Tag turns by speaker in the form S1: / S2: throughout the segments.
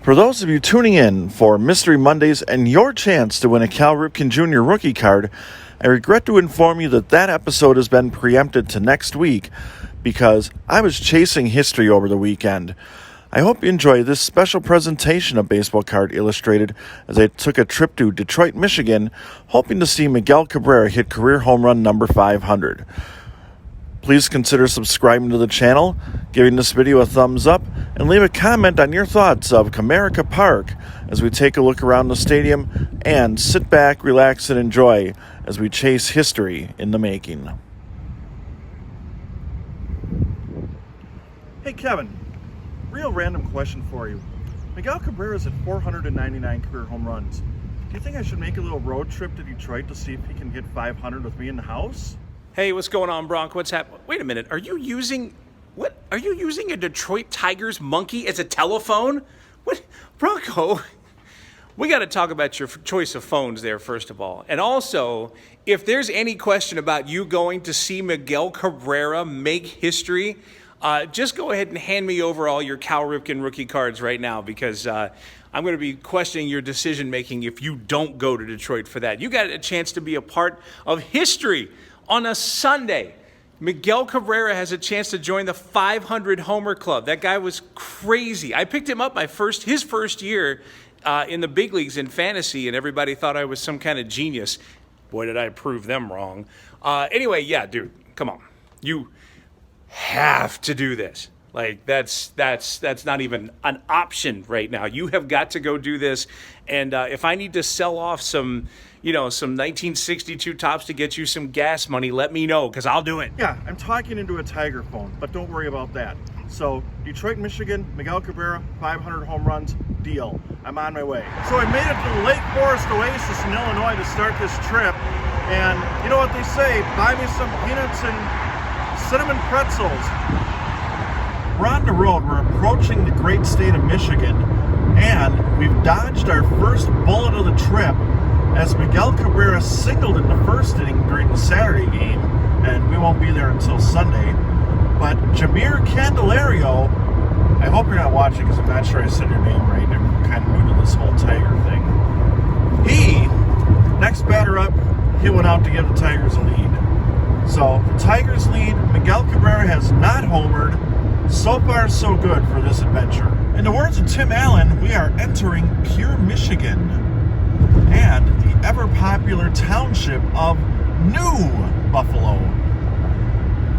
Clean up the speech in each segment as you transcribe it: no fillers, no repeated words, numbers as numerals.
S1: For those of you tuning in for Mystery Mondays and your chance to win a Cal Ripken Jr. rookie card, I regret to inform you that that episode has been preempted to next week because I was chasing history over the weekend. I hope you enjoy this special presentation of Baseball Card Illustrated as I took a trip to Detroit, Michigan, hoping to see Miguel Cabrera hit career home run number 500. Please consider subscribing to the channel, giving this video a thumbs up, and leave a comment on your thoughts of Comerica Park as we take a look around the stadium and sit back, relax, and enjoy as we chase history in the making. Hey Kevin, real random question for you. Miguel Cabrera's at 499 career home runs. Do you think I should make a little road trip to Detroit to see if he can hit 500 with me in the house?
S2: Hey, what's going on, Bronko? What's happening? Wait a minute. Are you using a Detroit Tigers monkey as a telephone? What, Bronko? We got to talk about your choice of phones there, first of all. And also, if there's any question about you going to see Miguel Cabrera make history, just go ahead and hand me over all your Cal Ripken rookie cards right now, because I'm going to be questioning your decision-making if you don't go to Detroit for that. You got a chance to be a part of history on a Sunday. Miguel Cabrera has a chance to join the 500 homer club. That guy was crazy. I picked him up his first year in the big leagues in fantasy, and everybody thought I was some kind of genius. Boy, did I prove them wrong. Anyway, yeah, dude, come on. You have to do this. Like, that's not even an option right now. You have got to go do this. And if I need to sell off some 1962 tops to get you some gas money, let me know, because I'll do it.
S1: Yeah, I'm talking into a Tiger phone, but don't worry about that. So, Detroit, Michigan, Miguel Cabrera, 500 home runs, deal. I'm on my way. So I made it to the Lake Forest Oasis in Illinois to start this trip. And you know what they say, buy me some peanuts and cinnamon pretzels. We're on the road, we're approaching the great state of Michigan, and we've dodged our first bullet of the trip as Miguel Cabrera singled in the first inning during the Saturday game, and we won't be there until Sunday. But Jamir Candelario, I hope you're not watching because I'm not sure I said your name right. I'm kind of new to this whole Tiger thing. He, next batter up, he went out to give the Tigers a lead. So the Tigers lead. Miguel Cabrera has not homered. So far, so good for this adventure. In the words of Tim Allen, we are entering pure Michigan and the ever-popular township of New Buffalo.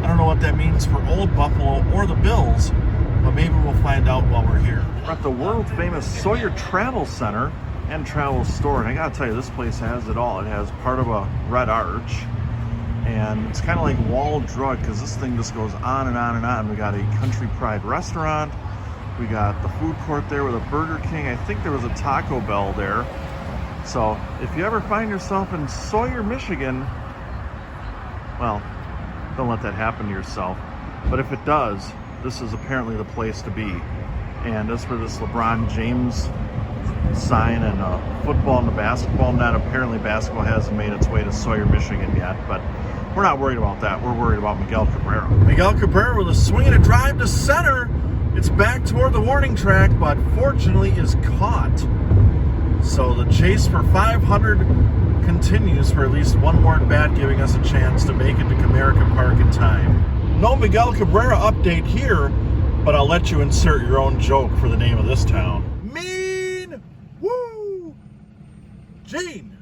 S1: I don't know what that means for Old Buffalo or the Bills, but maybe we'll find out while we're here. We're at the world-famous Sawyer Travel Center and Travel Store, and I gotta tell you, this place has it all. It has part of a red arch, and it's kind of like wall drug because this thing just goes on and on and on. We got a Country Pride restaurant. We got the food court there with a Burger King. I think there was a Taco Bell there. So if you ever find yourself in Sawyer, Michigan, well, don't let that happen to yourself. But if it does, this is apparently the place to be. And as for this LeBron James sign and football and the basketball net, apparently basketball hasn't made its way to Sawyer, Michigan yet, but we're not worried about that. We're worried about Miguel Cabrera. Miguel Cabrera with a swing and a drive to center. It's back toward the warning track, but fortunately is caught. So the chase for 500 continues for at least one more at bat, giving us a chance to make it to Comerica Park in time. No Miguel Cabrera update here, but I'll let you insert your own joke for the name of this town. Mean! Woo! Gene,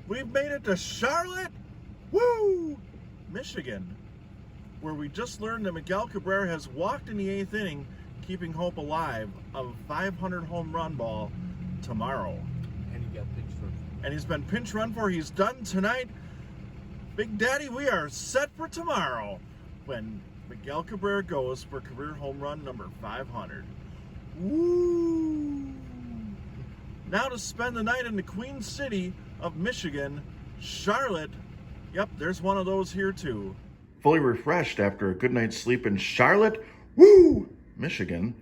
S1: we've made it to Charlotte! Woo! Michigan, where we just learned that Miguel Cabrera has walked in the 8th inning, keeping hope alive of a 500 home run ball tomorrow.
S3: And he got pinch run.
S1: And he's been pinch run for. He's done tonight. Big Daddy, we are set for tomorrow when Miguel Cabrera goes for career home run number 500. Woo! Now to spend the night in the Queen City of Michigan, Charlotte. Yep, there's one of those here too. Fully refreshed after a good night's sleep in Charlotte, woo, Michigan,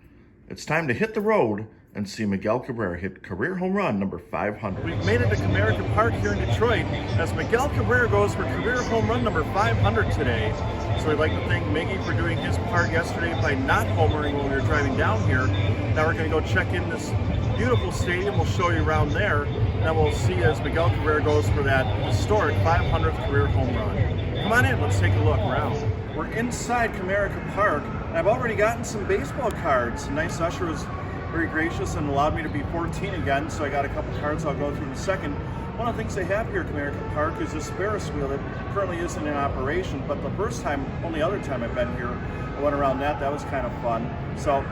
S1: it's time to hit the road and see Miguel Cabrera hit career home run number 500. We've made it to Comerica Park here in Detroit as Miguel Cabrera goes for career home run number 500 today. So we'd like to thank Miggy for doing his part yesterday by not homering when we were driving down here. Now we're going to go check in this beautiful stadium. We'll show you around there, and then we'll see as Miguel Cabrera goes for that historic 500th career home run. Come on in, let's take a look around. We're inside Comerica Park, and I've already gotten some baseball cards. A nice usher was very gracious and allowed me to be 14 again, so I got a couple cards I'll go through in a second. One of the things they have here at Comerica Park is this Ferris wheel that currently isn't in operation, but the first time, only other time I've been here, I went around that. That was kind of fun. So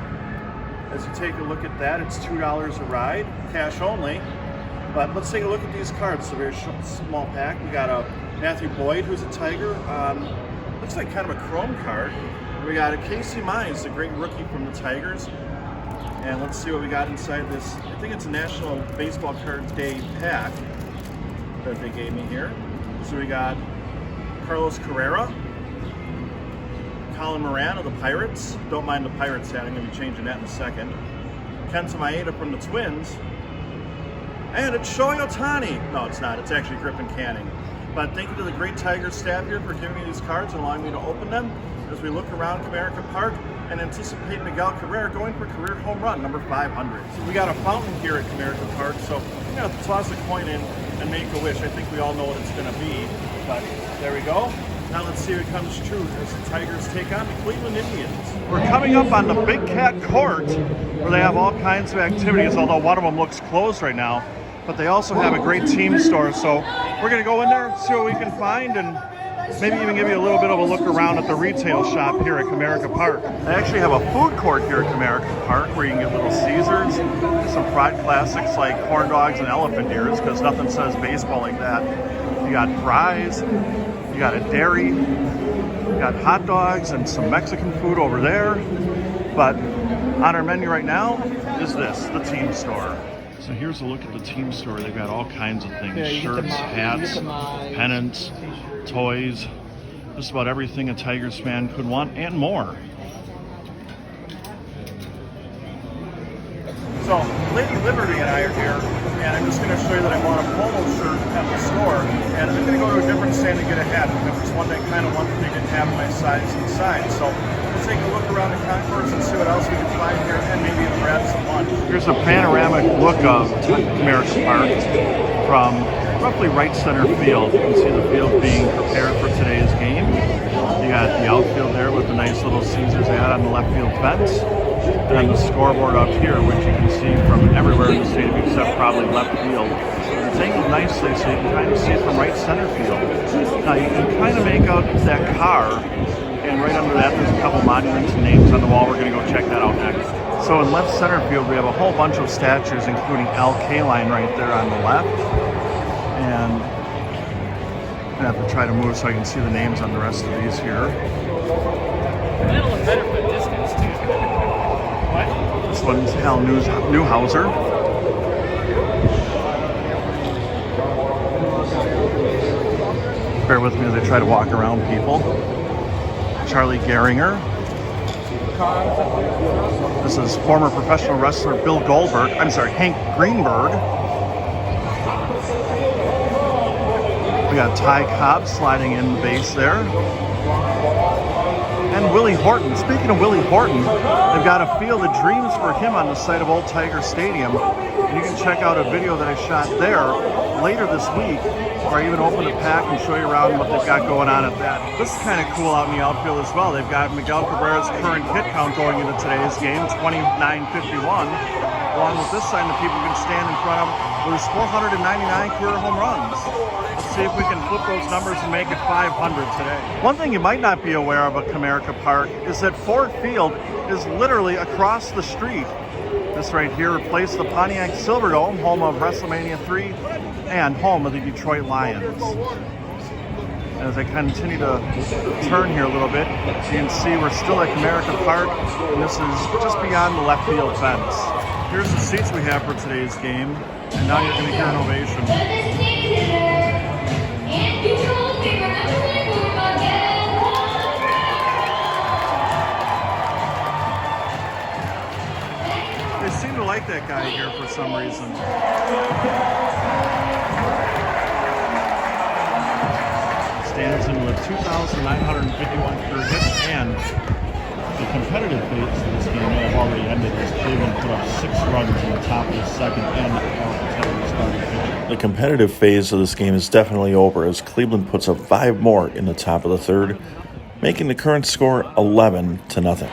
S1: as you take a look at that, it's $2 a ride, cash only. But let's take a look at these cards. It's a very small pack. We got a Matthew Boyd, who's a Tiger. Looks like kind of a chrome card. We got a Casey Mize, a great rookie from the Tigers. And let's see what we got inside this. I think it's a National Baseball Card Day pack that they gave me here. So we got Carlos Carrera, Colin Moran of the Pirates. Don't mind the Pirates hat, I'm going to be changing that in a second. Kenta Maeda from the Twins. And it's Shohei Ohtani. No, it's not. It's actually Griffin Canning. But thank you to the great Tigers staff here for giving me these cards and allowing me to open them as we look around Comerica Park and anticipate Miguel Cabrera going for career home run number 500. So we got a fountain here at Comerica Park, so I'm going to toss a coin in and make a wish. I think we all know what it's going to be, but there we go. Now let's see if it comes true as the Tigers take on the Cleveland Indians. We're coming up on the Big Cat Court where they have all kinds of activities, although one of them looks closed right now. But they also have a great team store, so we're going to go in there, see what we can find, and maybe even give you a little bit of a look around at the retail shop here at Comerica Park. They actually have a food court here at Comerica Park where you can get Little Caesars, some fried classics like corn dogs and elephant ears, because nothing says baseball like that. You got fries, you got a dairy, you got hot dogs and some Mexican food over there. But on our menu right now is this, the team store. So here's a look at the team store. They've got all kinds of things, shirts, hats, pennants, toys, just about everything a Tigers fan could want and more. So Lady Liberty and I are here, and I'm just going to show you that I bought a polo shirt at the store, and I'm going to go to a different stand and get a hat. There was one that kind of one that they didn't have my size inside. So we'll take a look around the concourse and see what else we can find here, and maybe even grab some lunch. Here's a panoramic look of Comerica Park from roughly right center field. You can see the field being prepared for today's game. You got the outfield there with the nice little Caesars ad on the left field fence. And then the scoreboard up here, which you can see from everywhere in the stadium except probably left field. It's angled nicely so you can kind of see it from right center field. Now you can kind of make out that car, and right under that there's a couple monuments and names on the wall. We're going to go check that out next. So in left center field we have a whole bunch of statues, including Al Kaline right there on the left. And I have to try to move so I can see the names on the rest of these here.
S3: That'll look better for distance too. What?
S1: This one's Hal Newhouser. Bear with me as I try to walk around people. Charlie Gehringer. This is former professional wrestler Bill Goldberg. I'm sorry, Hank Greenberg. We got Ty Cobb sliding in the base there. And Willie Horton. Speaking of Willie Horton, they've got a Field of Dreams for him on the site of Old Tiger Stadium. And you can check out a video that I shot there later this week, where I even open a pack and show you around what they've got going on at that. This is kind of cool out in the outfield as well. They've got Miguel Cabrera's current hit count going into today's game, 2951, along with this sign that people can stand in front of with his 499 career home runs. Let's see if we can flip those numbers and make it 500 today. One thing you might not be aware of at Comerica Park is that Ford Field is literally across the street. This right here replaced the Pontiac Silverdome, home of WrestleMania 3 and home of the Detroit Lions. As I continue to turn here a little bit, you can see we're still at Comerica Park, and this is just beyond the left field fence. Here's the seats we have for today's game, and now you're going to hear an ovation. They seem to like that guy here for some reason. stands in with 2,951 career hits, and the competitive phase of this game may have already ended as Cleveland put up 6 runs in the top of the second and started pitching. The competitive phase of this game is definitely over as Cleveland puts up 5 more in the top of the third, making the current score 11-0.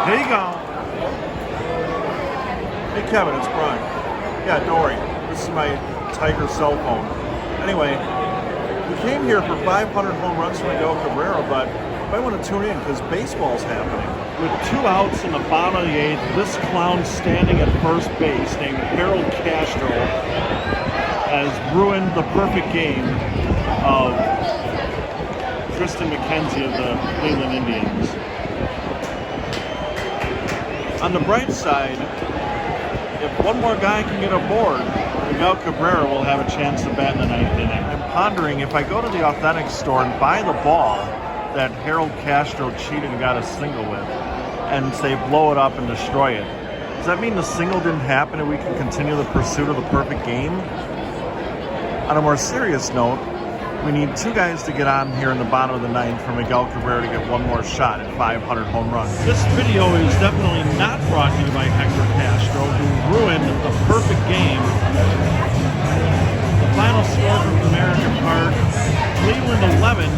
S1: There you go. Hey Kevin, it's Brian. Yeah, don't worry. This is my Tiger cell phone. Anyway, we came here for 500 home runs from Miguel Cabrera, but you might want to tune in because baseball's happening. With 2 outs in the bottom of the 8th, this clown standing at first base named Harold Castro has ruined the perfect game of Tristan McKenzie of the Cleveland Indians. On the bright side, if one more guy can get aboard, Miguel Cabrera will have a chance to bat in the 9th inning. I'm pondering if I go to the Authentic store and buy the ball that Harold Castro cheated and got a single with, and say blow it up and destroy it. Does that mean the single didn't happen and we can continue the pursuit of the perfect game? On a more serious note, we need 2 guys to get on here in the bottom of the 9th for Miguel Cabrera to get 1 more shot at 500 home runs. This video is definitely not brought to you by Hector Castro, who ruined the perfect game. The final score from Comerica Park, Cleveland 11,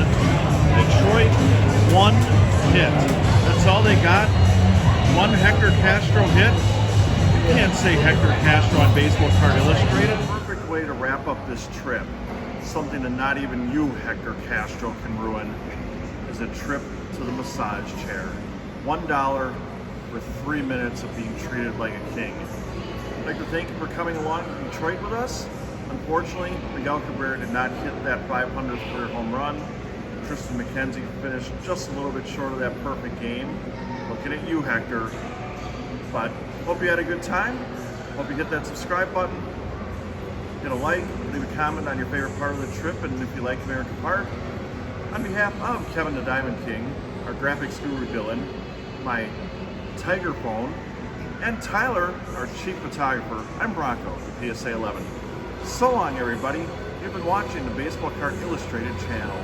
S1: Detroit 1 hit. That's all they got? 1 Hector Castro hit? You can't say Hector Castro on Baseball Card Illustrated. Perfect way to wrap up this trip. Something that not even you, Hector Castro, can ruin is a trip to the massage chair. $1 for 3 minutes of being treated like a king. I'd like to thank you for coming along to Detroit with us. Unfortunately, Miguel Cabrera did not hit that 500th career home run. Tristan McKenzie finished just a little bit short of that perfect game. Looking at you, Hector. But hope you had a good time. Hope you hit that subscribe button. Hit a like, leave a comment on your favorite part of the trip, and if you like Comerica Park. On behalf of Kevin the Diamond King, our graphics guru Dylan, my Tiger phone, and Tyler, our chief photographer, I'm Bronko, the PSA 11. So long, everybody. You've been watching the Baseball Card Illustrated channel.